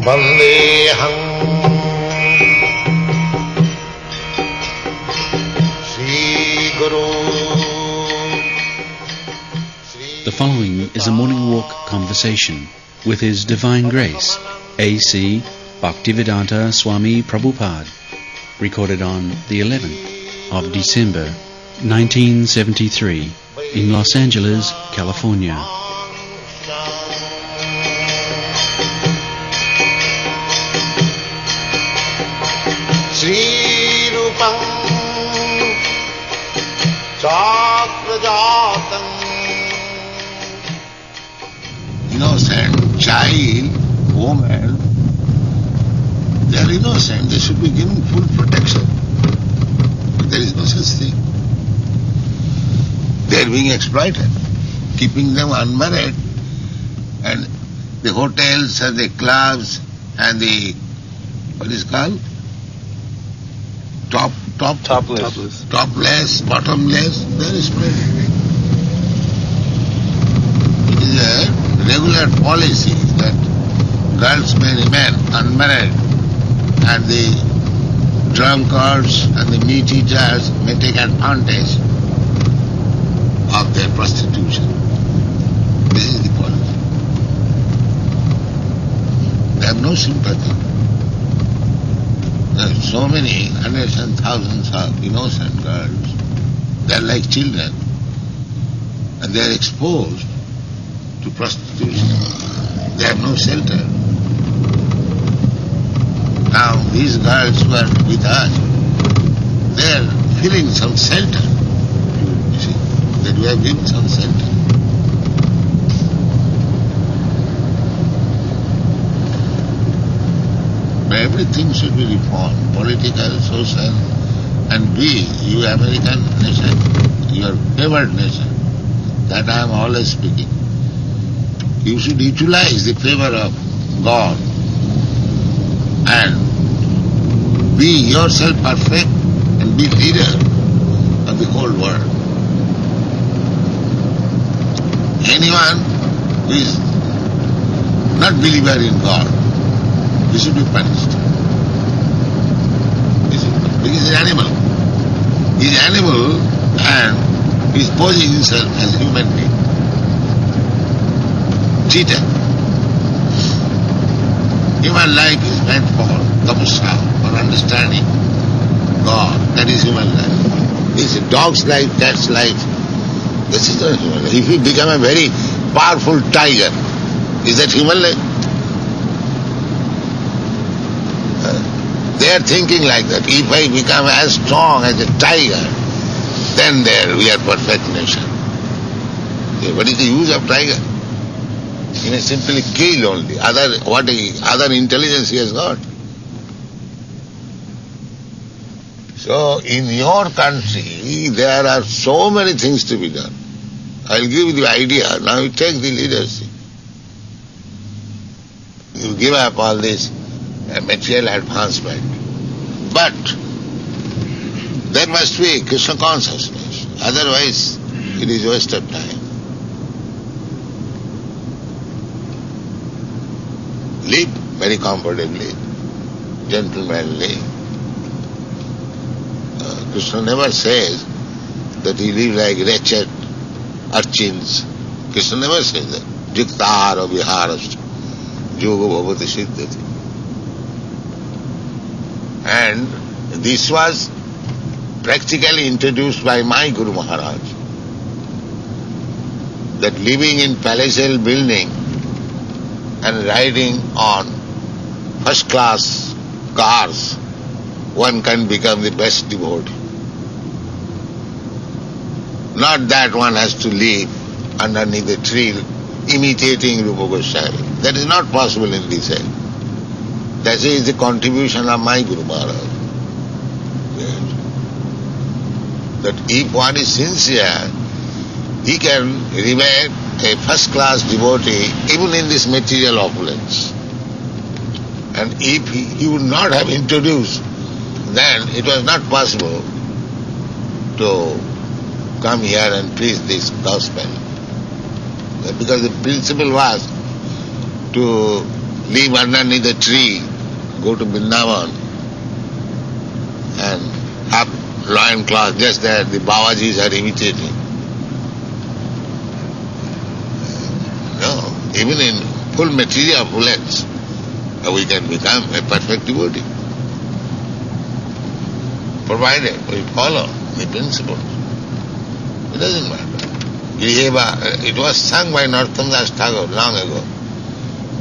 Vandeham Sri Guru. The following is a morning walk conversation with His Divine Grace, A.C. Bhaktivedanta Swami Prabhupada, recorded on the 11th of December 1973 in Los Angeles, California. Sri Rupam Chakrajatam. Innocent child, woman, they are innocent, they should be given full protection. But there is no such thing. They are being exploited, keeping them unmarried, and the hotels and the clubs and the, what is called? Topless, bottomless, they are exploited. It is a regular policy that girls may remain unmarried and the drunkards and the meat eaters may take advantage of their prostitution. This is the policy. They have no sympathy. There are so many hundreds and thousands of innocent girls. They are like children and they are exposed to prostitution. They have no shelter. Now these girls who are with us, they are feeling some shelter. You see, that we have given some shelter. But everything should be reformed, political, social, and we, you American nation, your favored nation, that I am always speaking. You should utilize the favor of God and be yourself perfect and be leader of the whole world. Anyone who is not believer in God, he should be punished. Because he is an animal. He is an animal and he is posing himself as a human being. Cheater. Human life is meant for tapasya, for understanding God. That is human life. It's a dog's life, cat's life. This is not human life. If you become a very powerful tiger, is that human life? They are thinking like that. If I become as strong as a tiger, then there we are perfect nation. What is the use of tiger? He may simply kill only. Other intelligence he has got. So in your country there are so many things to be done. I'll give you the idea. Now you take the leadership. You give up all this material advancement. But there must be Krishna consciousness. Otherwise it is waste of time. Live very comfortably, gentlemanly. Krishna never says that he live like wretched urchins. Krishna never says that. Jiktara viharascha yoga bhavati siddhati. And this was practically introduced by my Guru Maharaj. That living in palatial building and riding on first-class cars, one can become the best devotee. Not that one has to live underneath a tree imitating Rupa Goswami. That is not possible in this age. That is the contribution of my Guru Maharaj. Yes. That if one is sincere, he can remain a first-class devotee even in this material opulence. And if he would not have introduced, then it was not possible to come here and preach this gospel. Because the principle was to live underneath the tree, go to Vrindavan and have loin cloth just that the Babajis are imitating. No, even in full material opulence, we can become a perfect devotee, provided we follow the principles. It doesn't matter. Griheva, it was sung by Narottam Das Thakur long ago.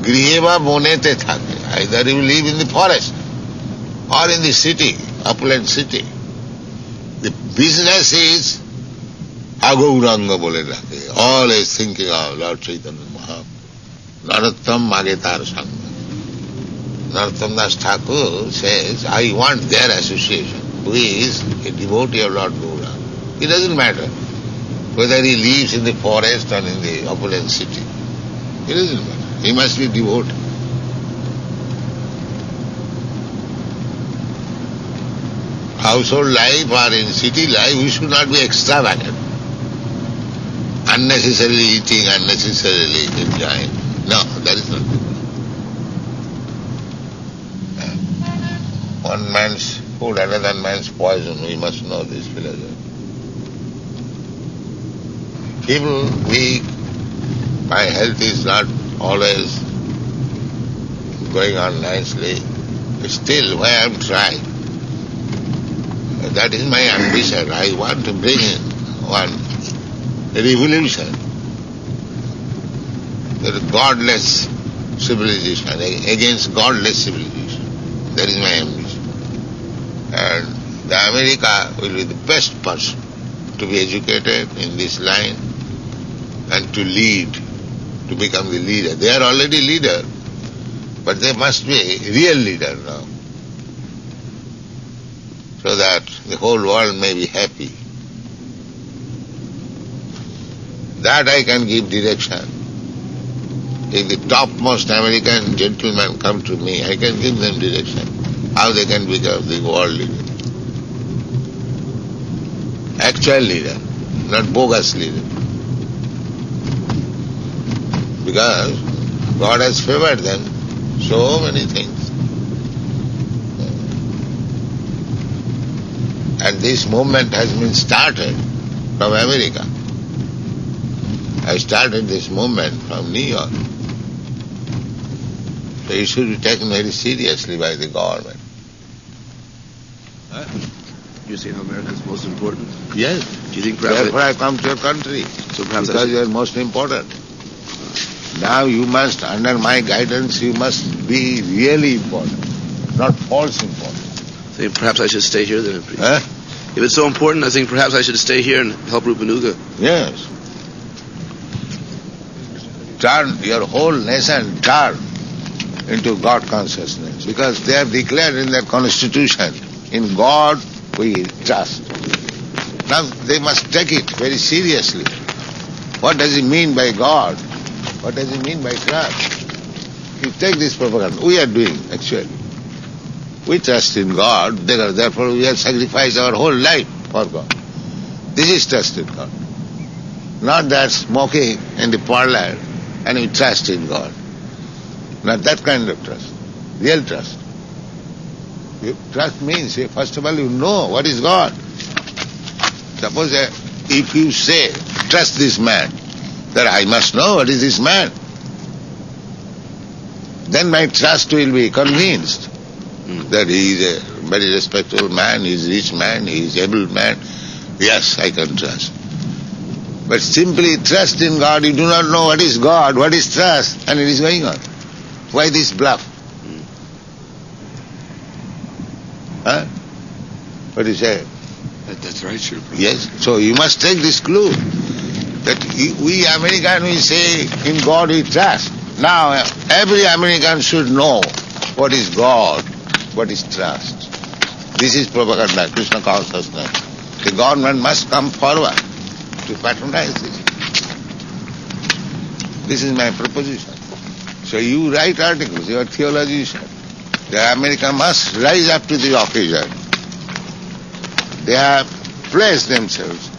Griheva bonete thake. Either you live in the forest or in the city, opulent city. The business is Agauranga bole rakhe. Always thinking of Lord Chaitanya Mahaprabhu. Narottam Magetar Sangha. Narottam Das Thakur says, I want their association. Who is a devotee of Lord Gauranga. It doesn't matter whether he lives in the forest or in the opulent city. It doesn't matter. He must be devoted. Household life or in city life, we should not be extravagant. Unnecessarily eating, unnecessarily enjoying. No, that is not good. One man's food, another man's poison. We must know this philosophy. People weak, my health is not always going on nicely. Still, why I am trying. That is my ambition. I want to bring in one revolution. The godless civilization, against godless civilization. That is my ambition. And the America will be the best person to be educated in this line and to lead, to become the leader. They are already leader, but they must be a real leader now, so that the whole world may be happy. That I can give direction. If the topmost American gentlemen come to me, I can give them direction, how they can become the world leader. Actual leader, not bogus leader. Because God has favored them so many things. And this movement has been started from America. I started this movement from New York. So it should be taken very seriously by the government. You say how America is most important? Yes. Do you think perhaps... Therefore I come to your country. So perhaps because you are most important. Now you must, under my guidance, you must be really important, not false important. I think perhaps I should stay here then. Huh? If it's so important, I think perhaps I should stay here and help Rupanuga. Yes. Turn your whole nation, turn into God consciousness, because they have declared in their constitution, in God we trust. Now they must take it very seriously. What does it mean by God? What does it mean by trust? You take this propaganda. We are doing, actually. We trust in God, therefore we have sacrificed our whole life for God. This is trust in God. Not that smoking in the parlor and we trust in God. Not that kind of trust. Real trust. Trust means, first of all, you know what is God. Suppose if you say, trust this man, that I must know what is this man. Then my trust will be convinced that he is a very respectable man, he is a rich man, he is able man. Yes, I can trust. But simply trust in God, you do not know what is God, what is trust, and it is going on. Why this bluff? Huh? What do you say? That's right, sure. Yes, so you must take this clue. That we Americans, we say, in God we trust. Now, every American should know what is God, what is trust. This is propaganda, Krishna consciousness. The government must come forward to patronize this. This is my proposition. So you write articles, you are theologian. The America must rise up to the occasion. They have placed themselves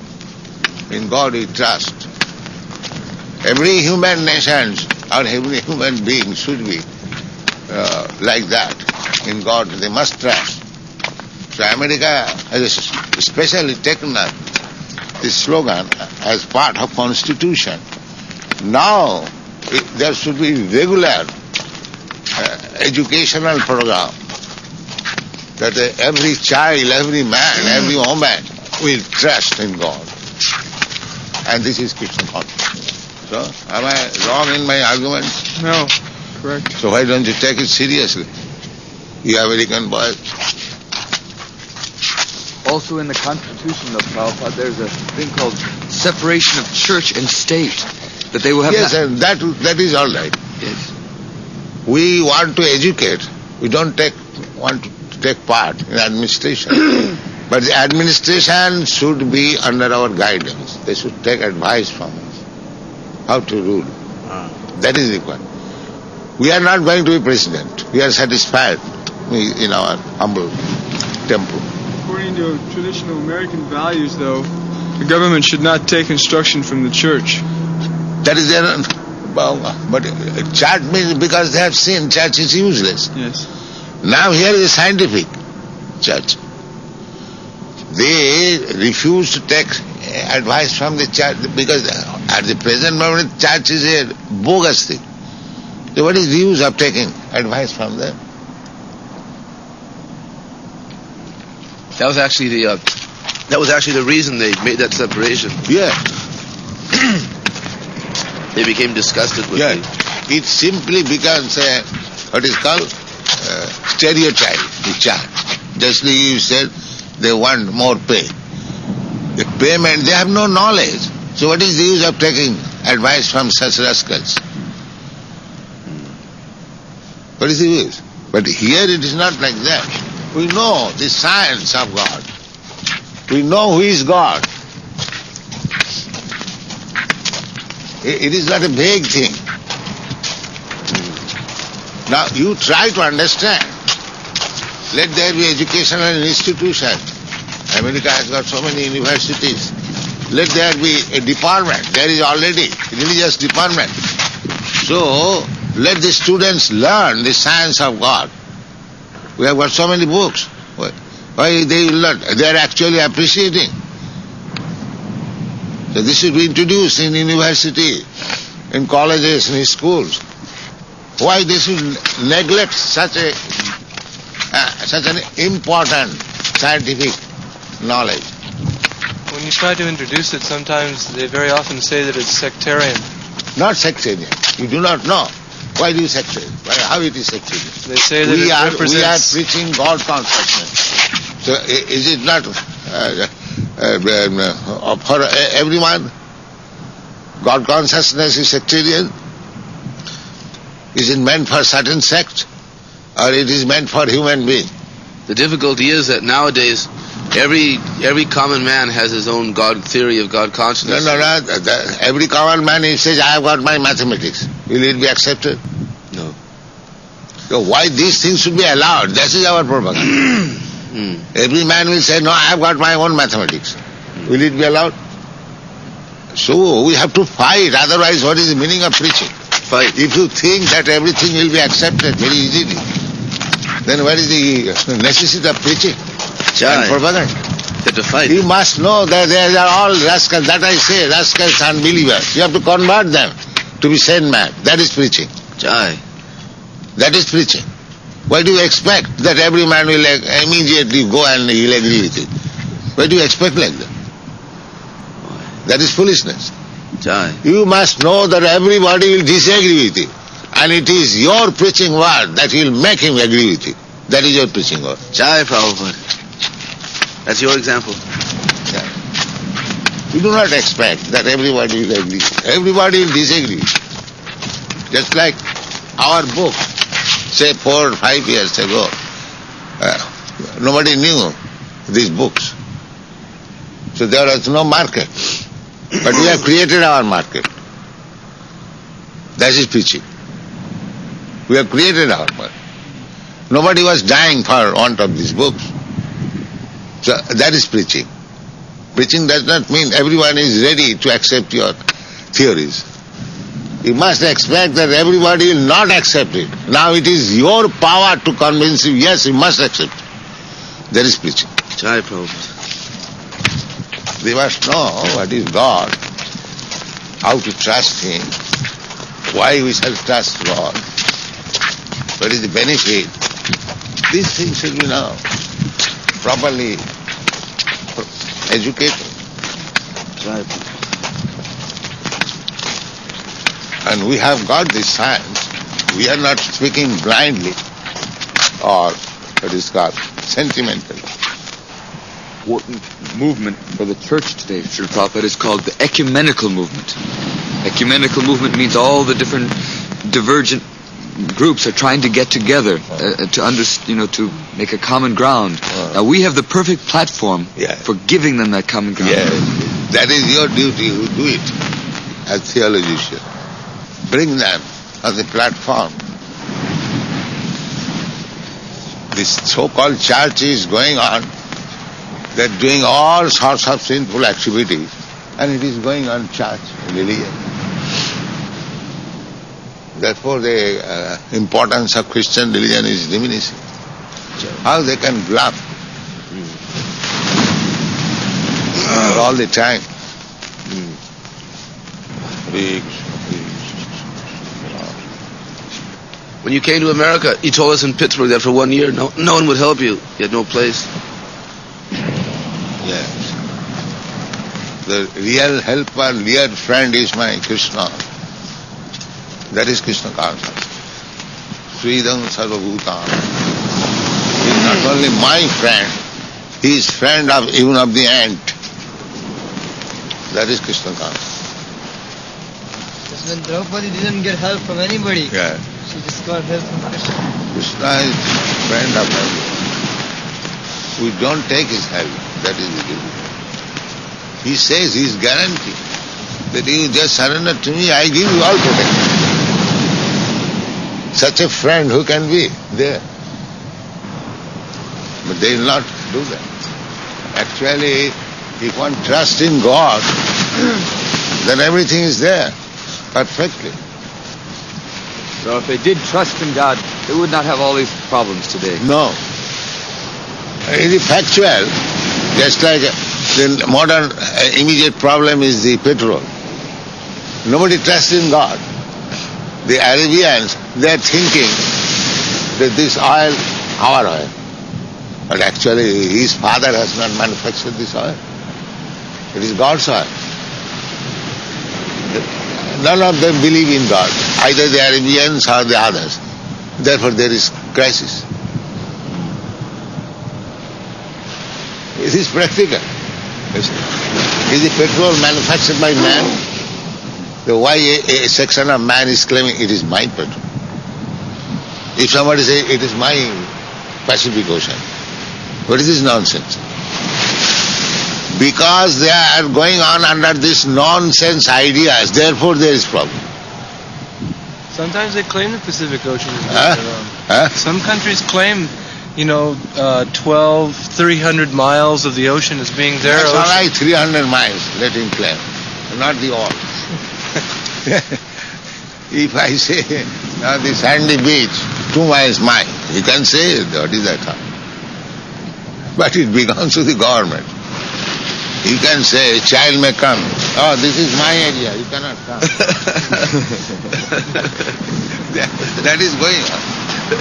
in God we trust. Every human nation or every human being should be like that. In God they must trust. So America has especially taken up this slogan as part of Constitution. Now there should be regular educational program that every child, every man, every woman will trust in God. And this is Krishna consciousness. So, am I wrong in my arguments? No, correct. So why don't you take it seriously? You American boys. Also in the Constitution of Prabhupada, there's a thing called separation of church and state. That they will have... Yes, and that is all right. Yes. We want to educate. We don't want to take part in administration. But the administration should be under our guidance. They should take advice from us. How to rule. That is required. We are not going to be president. We are satisfied in our humble temple. According to traditional American values, though, the government should not take instruction from the church. That is their... But church means because they have seen church is useless. Yes. Now here is a scientific church. They refuse to take advice from the church because at the present moment church is a bogus thing. So what is the use of taking advice from them? That was actually the reason they made that separation. Yeah. They became disgusted with Yeah. it. It simply becomes what is called stereotype, the church. Just like you said, they want more pay. The payment, they have no knowledge. So what is the use of taking advice from such rascals? What is the use? But here it is not like that. We know the science of God. We know who is God. It is not a vague thing. Now you try to understand. Let there be educational institution. America has got so many universities. Let there be a department. There is already a religious department. So let the students learn the science of God. We have got so many books. Why they will not? They are actually appreciating. So this should be introduced in university, in colleges, in schools. Why they should neglect such an important scientific knowledge? When you try to introduce it, sometimes they very often say that it's sectarian. Not sectarian. You do not know. Why do you sectarian? How it is sectarian? They say that we it represents... are preaching God consciousness. So is it not for everyone? God consciousness is sectarian? Is it meant for certain sect? Or it is meant for human being? The difficulty is that nowadays every common man has his own God theory of God consciousness. No. Every common man, he says, I have got my mathematics. Will it be accepted? No. So why these things should be allowed? That is our propaganda. Every man will say, no, I have got my own mathematics. Will it be allowed? So we have to fight. Otherwise, what is the meaning of preaching? Fight. If you think that everything will be accepted very easily, then what is the necessity of preaching and propaganda? You have to fight. You must know that they are all rascals. That I say, rascals, unbelievers. You have to convert them to be sane man. That is preaching. Jai. That is preaching. Why do you expect that every man will immediately go and he will agree with it? Why do you expect like that? That is foolishness. Jai. You must know that everybody will disagree with it. And it is your preaching word that will make him agree with it. That is your preaching word. Jai, Prabhupada. That's your example. Yeah. You do not expect that everybody will agree. Everybody will disagree. Just like our book, say 4 or 5 years ago, nobody knew these books. So there was no market. But we have created our market. That is preaching. We have created our market. Nobody was dying for want of these books. So that is preaching. Preaching does not mean everyone is ready to accept your theories. You must expect that everybody will not accept it. Now it is your power to convince you, yes, you must accept it. There is preaching. Jai Prabhupada. They must know what is God, how to trust Him, why we shall trust God, what is the benefit. These things should be now properly educated. Jai. And we have got this science. We are not speaking blindly or what is called sentimental. Important movement for the church today, Srila Prabhupada, is called the ecumenical movement. Ecumenical movement means all the different divergent groups are trying to get together to make a common ground. Now we have the perfect platform for giving them that common ground. Yes, that is your duty. You do it as theologians. Bring them on the platform. This so-called church is going on. They're doing all sorts of sinful activities, and it is going on church, religion. Therefore the importance of Christian religion is diminishing. How they can bluff all the time. When you came to America, you told us in Pittsburgh that for 1 year no one would help you. You had no place. Yes. The real helper, real friend is my Krishna. That is Krishna consciousness. Sridham Sarvabhutam. He is not only my friend, he is friend of even of the ant. That is Krishna consciousness. When Draupadi didn't get help from anybody, Yeah. she just got help from Krishna. Krishna is friend of everyone. We don't take his help. That is the difficulty. He says, he is guaranteed that you just surrender to me, I give you all protection. Such a friend who can be there. But they will not do that. Actually, if one trusts in God, then everything is there, perfectly. So if they did trust in God, they would not have all these problems today. No. It is factual. Just like the modern immediate problem is the petrol. Nobody trusts in God. The Arabians, they are thinking that this oil, our oil. But actually his father has not manufactured this oil. It is God's oil. None of them believe in God, either the Arabians or the others. Therefore there is crisis. It is practical. Is the petrol manufactured by man? So why a section of man is claiming it is my petrol? If somebody says it is my Pacific Ocean, what is this nonsense? Because they are going on under this nonsense ideas, therefore there is problem. Sometimes they claim the Pacific Ocean is being their own. Some countries claim, 300 miles of the ocean as being their That's ocean. all right, 300 miles, let him claim. Not the all. If I say, now the sandy beach, 2 miles mine, he can say, what is that? But it belongs to the government. You can say, child may come. Oh, this is my area, you cannot come. That is going on.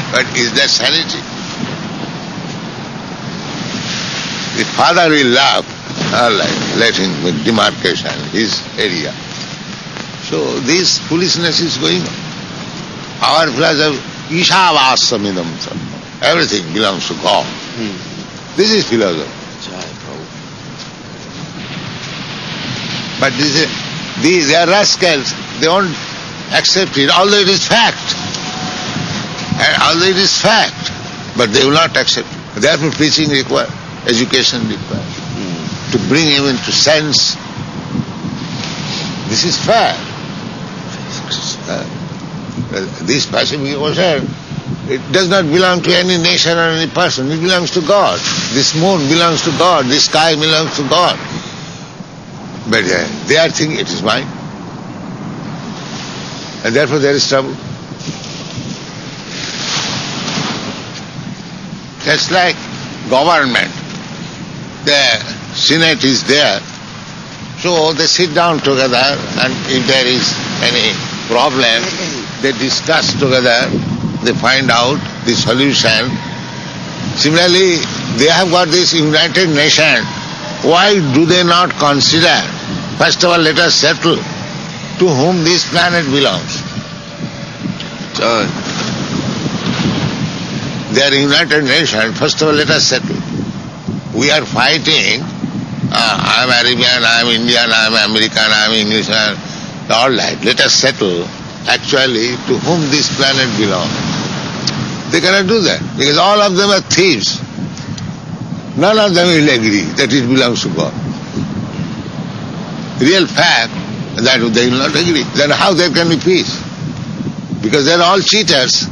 But is that sanity? The father will laugh. All right, let him make demarcation, his area. So this foolishness is going on. Our philosophy, Ishavassamidam sarvam. Everything belongs to God. This is philosophy. But they are rascals. They won't accept it, although it is fact. And although it is fact, but they will not accept it. Therefore preaching required, education required. To bring him into sense. This is fact. This Pacific Ocean, it does not belong to any nation or any person. It belongs to God. This moon belongs to God. This sky belongs to God. But they are thinking it is mine. And therefore there is trouble. Just like government, the Senate is there, so they sit down together, and if there is any problem, they discuss together, they find out the solution. Similarly, they have got this United Nations. Why do they not consider, first of all, let us settle to whom this planet belongs? They are United Nations, first of all, let us settle. We are fighting, I am Arabian, I am Indian, I am American, I am English, all that. Let us settle actually to whom this planet belongs. They cannot do that, because all of them are thieves. None of them will agree that it belongs to God. Real fact, that they will not agree. Then how there can be peace? Because they are all cheaters.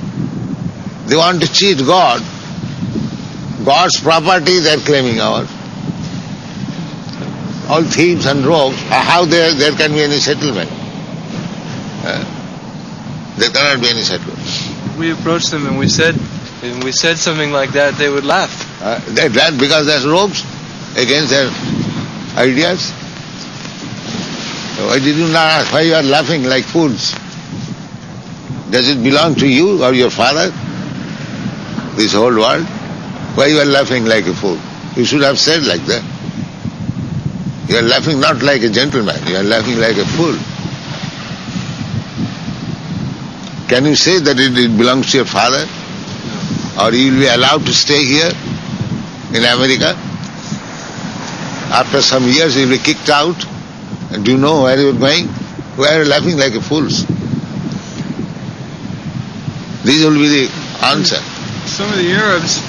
They want to cheat God. God's property they are claiming ours. All thieves and rogues. How there can be any settlement? There cannot be any settlement. We approached them and we said something like that, they would laugh. They laugh because they're rogues against their ideas. Why did you not ask? Why you are laughing like fools? Does it belong to you or your father? This whole world? Why you are laughing like a fool? You should have said like that. You are laughing not like a gentleman, you are laughing like a fool. Can you say that it belongs to your father? Or you will be allowed to stay here in America? After some years you will be kicked out. And do you know where you are going? Why are you laughing like a fools? This will be the answer. Some of the Arabs,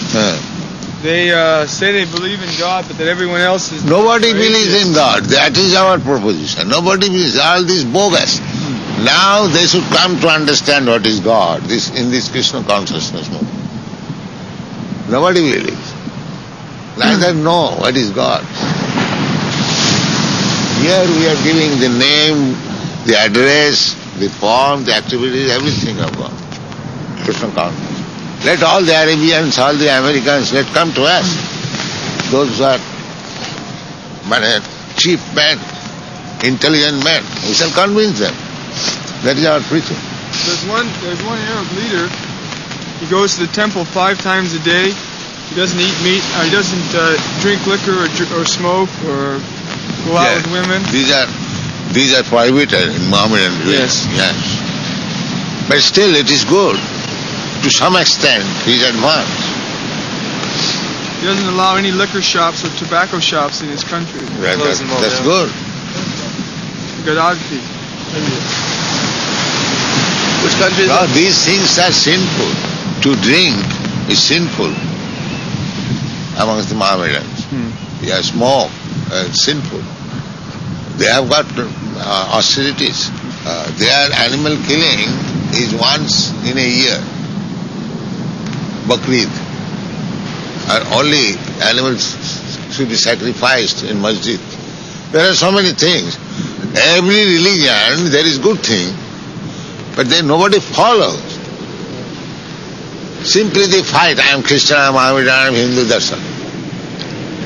they say they believe in God, but that everyone else is... Nobody believes in God. That is our proposition. Nobody believes. All this bogus. Now they should come to understand what is God in this Krishna consciousness movement. Nobody believes. Neither know what is God. Here we are giving the name, the address, the form, the activities, everything of God. Krishna consciousness. Let all the Arabians, all the Americans, let come to us. Those who are cheap men, intelligent men, we shall convince them. That is our preaching. There's one Arab leader. He goes to the temple 5 times a day. He doesn't eat meat. He doesn't drink liquor or smoke or go out with women. These are prohibited in Mohammedan religion. Yes. But still, it is good. To some extent, he is advanced. He doesn't allow any liquor shops or tobacco shops in his country. That's good. Gaddafi. Which country is no, it? These things are sinful. To drink is sinful amongst the Mohammedans. Smoke is sinful. They have got austerities. Their animal killing is once in a year. Bakrid. And only animals should be sacrificed in masjid. There are so many things. Every religion, there is good thing, but then nobody follows. Simply they fight. I am Christian, I am Mohammedan, I am Hindu, that's all.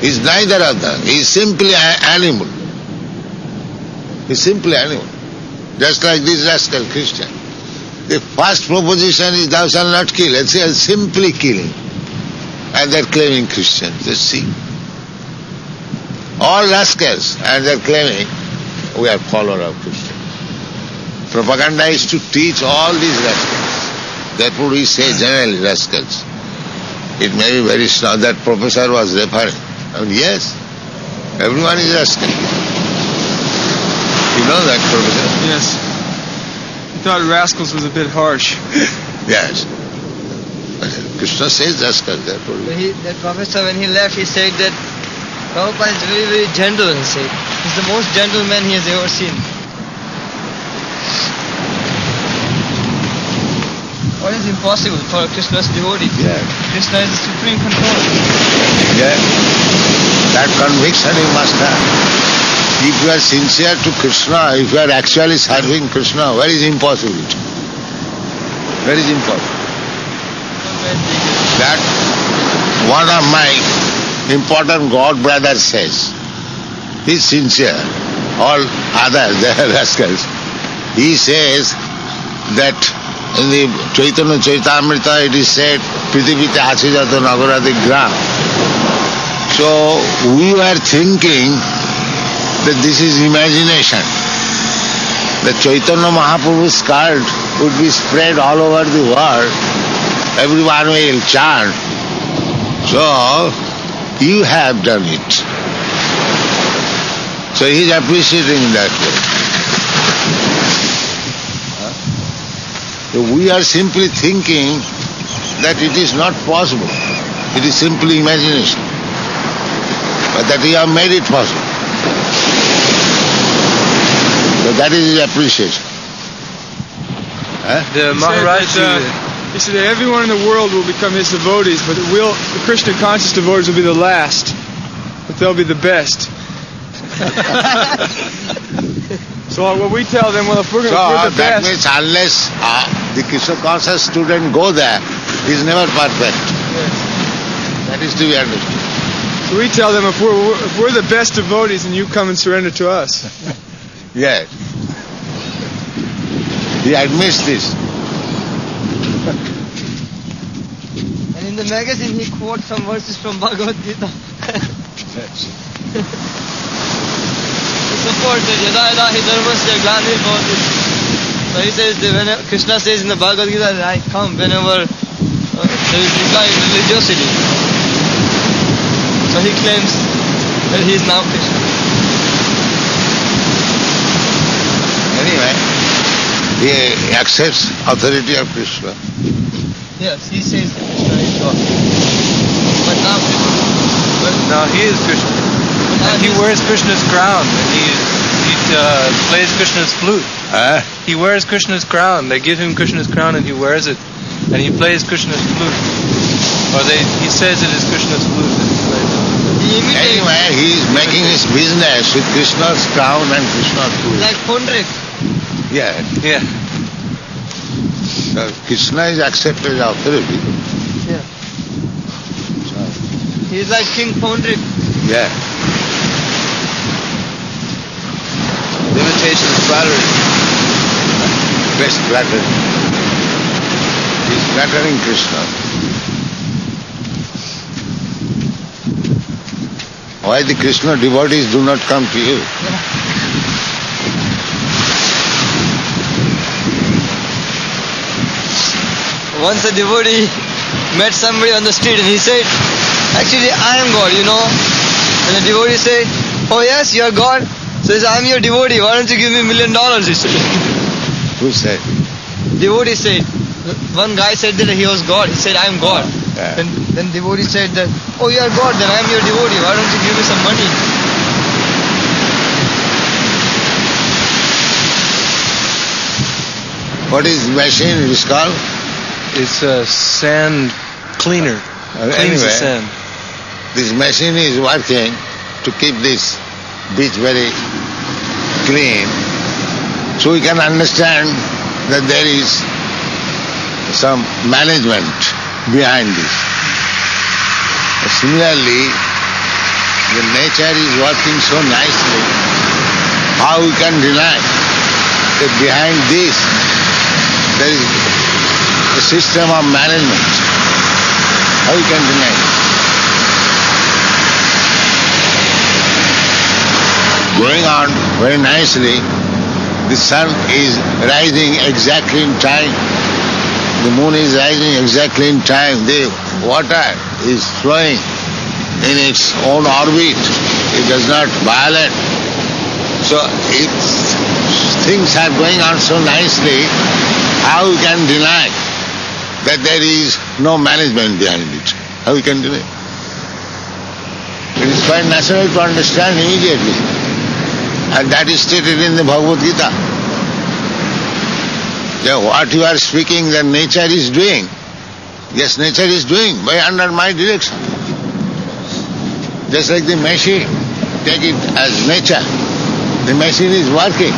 He is neither of them. He is simply an animal. He is simply animal. Just like this rascal Christian. The first proposition is thou shalt not kill. It's simply killing. And they're claiming Christians. Just see. All rascals, and they're claiming we are followers of Christians. Propaganda is to teach all these rascals. Therefore we say generally rascals. It may be very strong. That professor was referring. Yes, everyone is rascal. You know that, professor? Yes. I thought rascals was a bit harsh. Yes. Krishna says rascal, therefore. That professor, when he left, he said that Prabhupada is very, very gentle, he said. He's the most gentle man he has ever seen. What is impossible for Krishna's devotee? Yeah. Krishna is the supreme controller. Yeah. That conviction you must have. If you are sincere to Krishna, if you are actually serving Krishna, where is impossibility? Where is impossible? That one of my important God brothers says, he is sincere. All others, they are rascals. He says that in the Chaitanya Chaitamrita it is said, Pritipite ache jato nagaradi gram. So we were thinking that this is imagination. The Chaitanya Mahaprabhu's cult would be spread all over the world. Everyone will chant. So you have done it. So he is appreciating that way. So we are simply thinking that it is not possible. It is simply imagination. But that we have made it possible. So that is his appreciation. The Maharaj... He said that everyone in the world will become his devotees, but the Krishna conscious devotees will be the last. But they'll be the best. So what we tell them, well, if we're the that best... means unless the Krishna conscious student go there, he is never perfect. Yes. That is to be understood. So we tell them, if we're the best devotees, then you come and surrender to us. Yes. He admits this. And in the magazine he quotes some verses from Bhagavad Gita. He supports that yada yada hi dharmasya glanir bhavati. So he says that when Krishna says in the Bhagavad Gita that I come whenever there is decline in religiosity. So he claims that he is now Krishna. Anyway, he accepts authority of Krishna. Yes, he says that Krishna is God. But now he is Krishna. And he wears Krishna's crown. And he plays Krishna's flute. He wears Krishna's crown. They give him Krishna's crown and he wears it. And he plays Krishna's flute. Or he says it is Krishna's flute that he plays. Anyway, he is making his business with Krishna's crown and Krishna's flute. Like Pondrik. Yeah. Yeah. So Krishna is accepted as authority. Yeah. He is like King Pondrik. Yeah. The imitation is flattery. Best flattery. He is flattering Krishna. Why the Krishna devotees do not come to you? Once a devotee met somebody on the street and he said, actually I am God, you know. And the devotee said, oh yes, you are God. So he said, I am your devotee, why don't you give me $1 million? He said. Who said? Devotee said, one guy said that he was God. He said, I am God. Yeah. And then devotee said that, oh you are God, then I am your devotee, why don't you give me some money? What is machine it is called? It's a sand cleaner. Cleans the sand. This machine is working to keep this beach very clean. So we can understand that there is some management behind this. Similarly, the nature is working so nicely. How we can deny that behind this there is a system of management? How we can deny it? Going on very nicely, the sun is rising exactly in time. The moon is rising exactly in time. The water is flowing in its own orbit. It does not violate. So if things are going on so nicely, how we can deny that there is no management behind it? How we can deny? It is quite natural to understand immediately. And that is stated in the Bhagavad Gita. That what you are speaking that nature is doing, yes, nature is doing by under my direction. Just like the machine, take it as nature. The machine is working,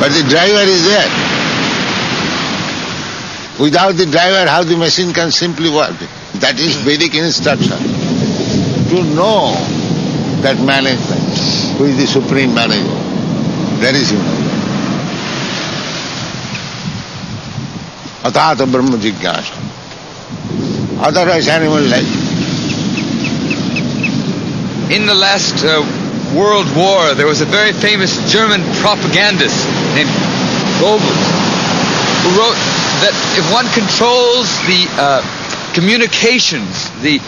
but the driver is there. Without the driver, how the machine can simply work? That is Vedic instruction. To know that management, who is the supreme manager, that is human. Atata Brahma Jigyasa. Otherwise animal life. In the last World War, there was a very famous German propagandist named Goebbels, who wrote that if one controls the communications, the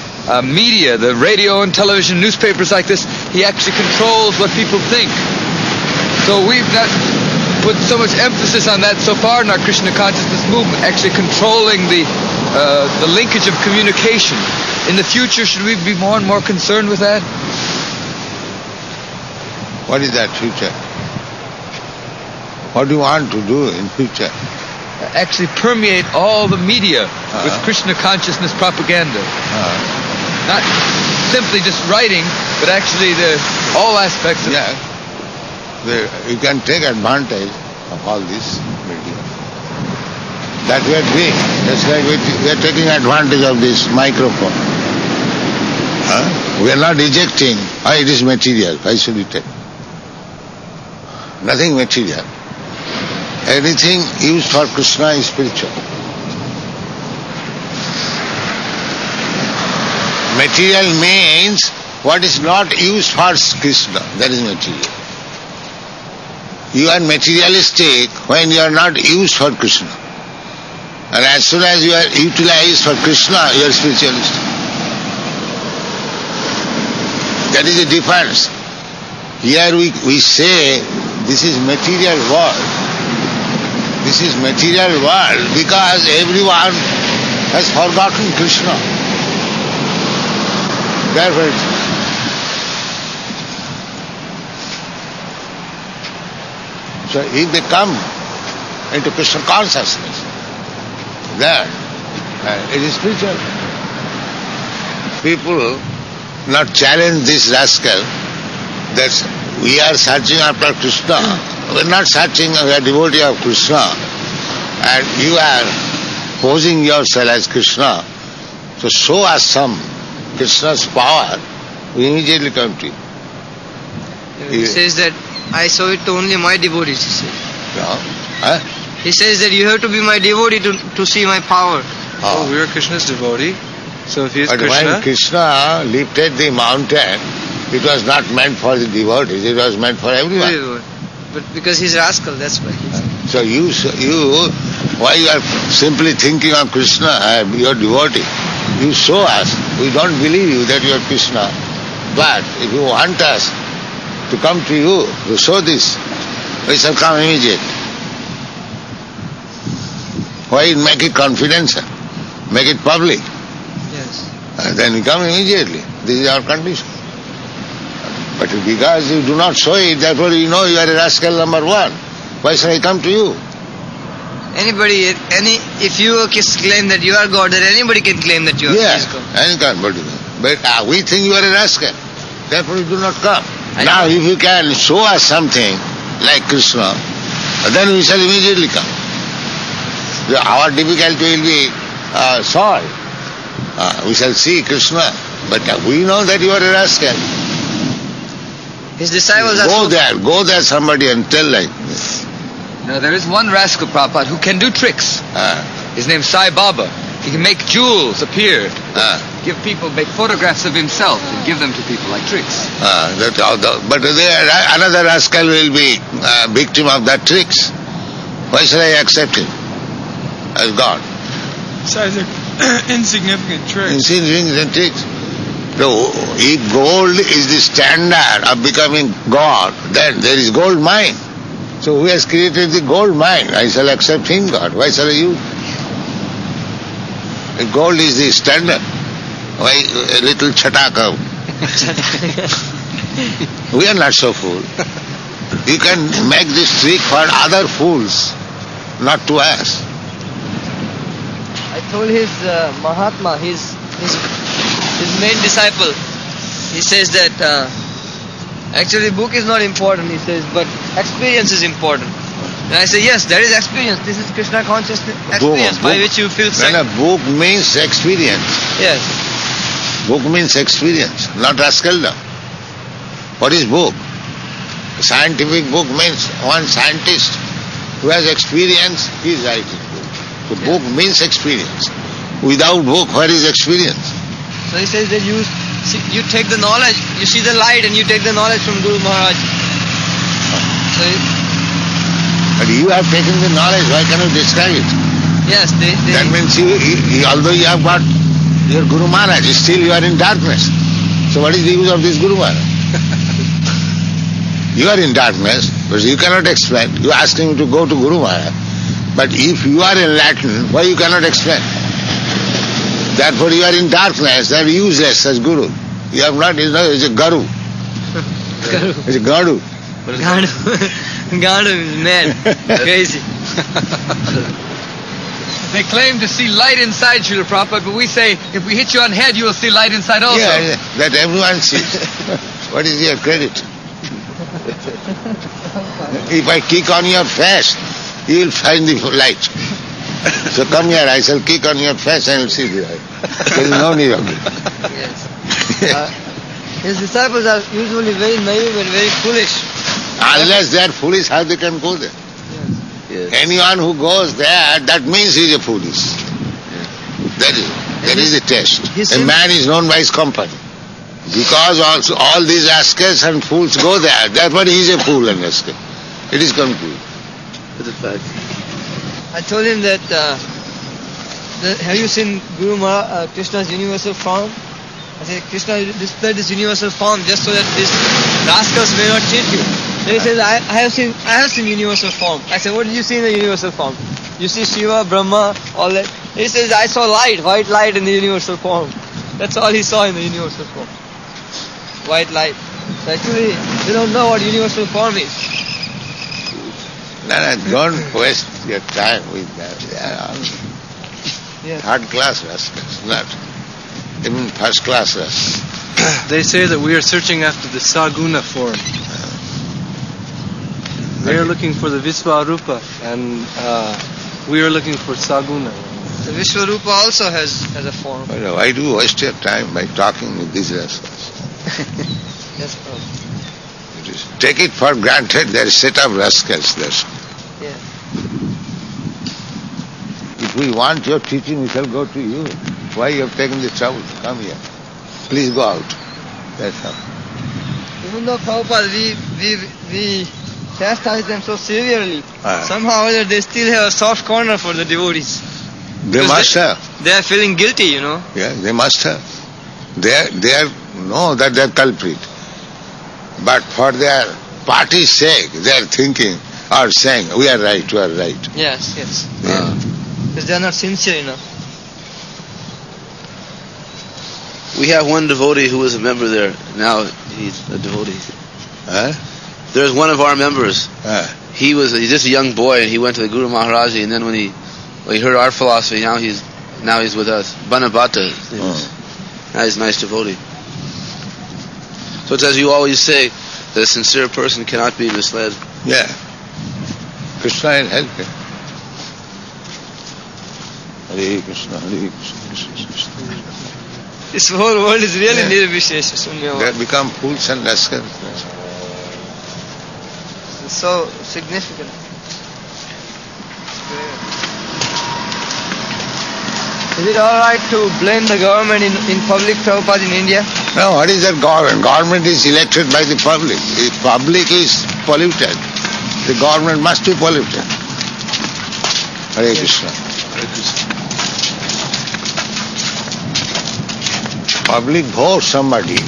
media, the radio and television, newspapers like this, he actually controls what people think. So we've not put so much emphasis on that so far in our Krishna consciousness movement, actually controlling the linkage of communication. In the future, should we be more and more concerned with that? What is that future? What do you want to do in future? Actually permeate all the media with Krishna consciousness propaganda. Not simply just writing, but actually all aspects of it. Yeah. You can take advantage of all this media. That we are doing. That's why we are taking advantage of this microphone. We are not rejecting, it is material, why should we take? Nothing material. Anything used for Krishna is spiritual. Material means what is not used for Krishna, that is material. You are materialistic when you are not used for Krishna. And as soon as you are utilized for Krishna, you are spiritualistic. That is the difference. Here we say this is material world. This is material world because everyone has forgotten Krishna. Therefore, so if they come into Krishna consciousness, then it is spiritual. People not challenge this rascal that we are searching after Krishna. We are not searching, we are devotee of Krishna. And you are posing yourself as Krishna. So show us some Krishna's power. We immediately come to you. He says that I saw it to only my devotees, he says. Yeah. He says that you have to be my devotee to see my power. Oh, we are Krishna's devotee. So if he is but Krishna... when Krishna lifted the mountain, it was not meant for the devotees, it was meant for everyone. But because he's rascal, that's why. So you, why you are simply thinking of Krishna, your devotee? You show us. We don't believe you that you are Krishna. But if you want us to come to you, to show this, we shall come immediately. Why make it confidential? Make it public. Yes. Then we come immediately. This is our condition. But because you do not show it, therefore you know you are a rascal number one. Why should I come to you? If you claim that you are God, then anybody can claim that you are God. Any can, but we think you are a rascal. Therefore you do not come. Now if you can show us something like Krishna, then we shall immediately come. Our difficulty will be solved. We shall see Krishna, but we know that you are a rascal. His disciples go there somebody and tell like this. Now there is one rascal, Prabhupada, who can do tricks. His name's Sai Baba. He can make jewels appear. Make photographs of himself and give them to people like tricks. But another rascal will be victim of that tricks. Why should I accept him as God? Besides insignificant tricks. Insignificant tricks. So if gold is the standard of becoming God, then there is gold mine. So who has created the gold mine? I shall accept him God. Why shall I use? If gold is the standard, why a little chataka? We are not so fool. You can make this trick for other fools, not to us. I told his Mahatma, his main disciple, he says that Actually, book is not important, he says, but experience is important. And I say, yes, there is experience. This is Krishna consciousness experience by which you feel When a book means experience. Yes. Book means experience, not rascaldom. What is book? A scientific book means one scientist who has experience, he is writing book. So book means experience. Without book, where is experience? So he says that you take the knowledge, you see the light and you take the knowledge from Guru Maharaj. So but you have taken the knowledge, why cannot you describe it? Yes, that means although you have got your Guru Maharaj, still you are in darkness. So what is the use of this Guru Maharaj? You are in darkness, but you cannot explain. You are asking me to go to Guru Maharaj. But if you are in Latin, why you cannot explain? Therefore you are in darkness, they are useless as Guru. You have not, it's a Garu. It's a Gadu. Gadu is mad, crazy. They claim to see light inside, Srila Prabhupada, but we say, if we hit you on the head, you will see light inside also. Yeah, that everyone sees. What is your credit? If I kick on your face, you will find the light. So come here, I shall kick on your face and you will see the light. There is no need of it. Yes. His disciples are usually very naive and very foolish. Unless they are foolish, how they can go there? Yes. Anyone who goes there, that means he is a foolish. That is the test. A man is known by his company. Because also all these rascals and fools go there, therefore he is a fool and rascal. It is concluded. It's a fact. I told him that, have you seen Guru Maharaj, Krishna's universal form? I said, Krishna displayed this universal form just so that these rascals may not cheat you. Then he says, I have seen universal form. I said, what did you see in the universal form? You see Shiva, Brahma, all that. He says, I saw light, white light in the universal form. That's all he saw in the universal form. White light. So actually, they don't know what universal form is. No, don't waste your time with that. Yes. Third class rascals, not even first class rascals. They say that we are searching after the Saguna form. They are looking for the Visvarupa, and we are looking for Saguna. The Vishwarupa also has a form. Why do you waste your time by talking with these rascals? Yes, Prabhupada. Take it for granted there is a set of rascals there. Yeah. If we want your teaching, we shall go to you. Why you have taken the trouble to come here? Please go out. That's all. Even though Prabhupada, we chastise them so severely, somehow or other they still have a soft corner for the devotees. They must have. They are feeling guilty, you know. Yeah, they must have. They know that they are culprit. But for their party's sake, they are thinking or saying, we are right, we are right. Yes. Yeah. Because they are not sincere enough. We have one devotee who was a member there. Now he's a devotee. There's one of our members. He's just a young boy, and he went to the Guru Maharaji, and then when he heard our philosophy, now he's with us. Banabhata. Now he's a nice devotee. So it's as you always say, that a sincere person cannot be misled. Yeah. Krishna will help him. Hare Krishna, Hare Krishna, Krishna Krishna. This whole world is really nirvishesha, Sunyavada. They have become fools and rascals. It's so significant. Is it alright to blame the government in public, Prabhupada, in India? No, what is that government? Government is elected by the public. If public is polluted, the government must be polluted. Hare Krishna. Hare Krishna. Public votes somebody.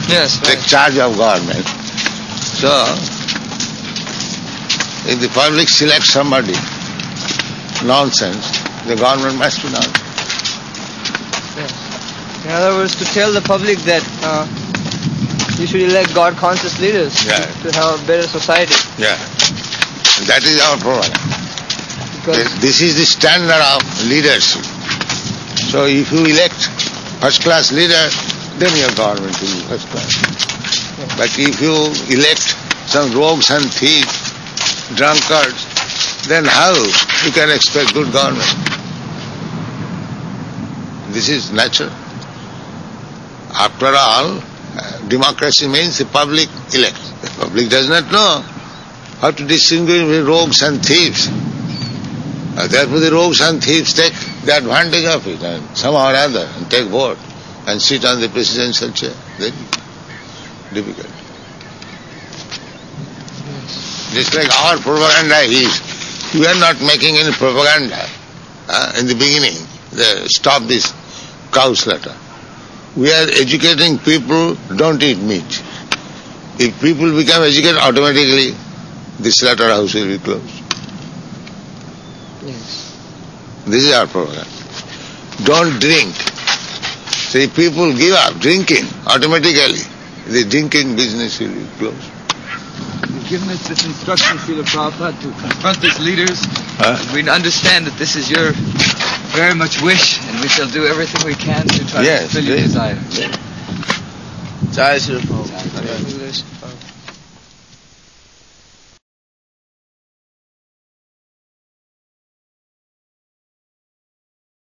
Yes, Take charge of government. So, if the public selects somebody, nonsense, the government must be nonsense. In other words, to tell the public that you should elect God-conscious leaders to have a better society. Yeah. That is our program. Because this is the standard of leadership. So if you elect first-class leader, then your government will be first class. But if you elect some rogues and thieves, drunkards, then how you can expect good government? This is natural. After all, democracy means the public elects. The public does not know how to distinguish between rogues and thieves. Therefore the rogues and thieves take the advantage of it and somehow or other and take vote and sit on the presidential chair. Very difficult. Just like our propaganda is, we are not making any propaganda. In the beginning, stop this cow slaughter. We are educating people, don't eat meat. If people become educated, automatically the slaughterhouse will be closed. Yes. This is our program. Don't drink. So if people give up drinking, automatically the drinking business will be closed. You've given us this instruction, Srila Prabhupada, to confront these leaders. We understand that this is your very much wish, and we shall do everything we can to try to fulfill your desire. Jai Srila Prabhupada.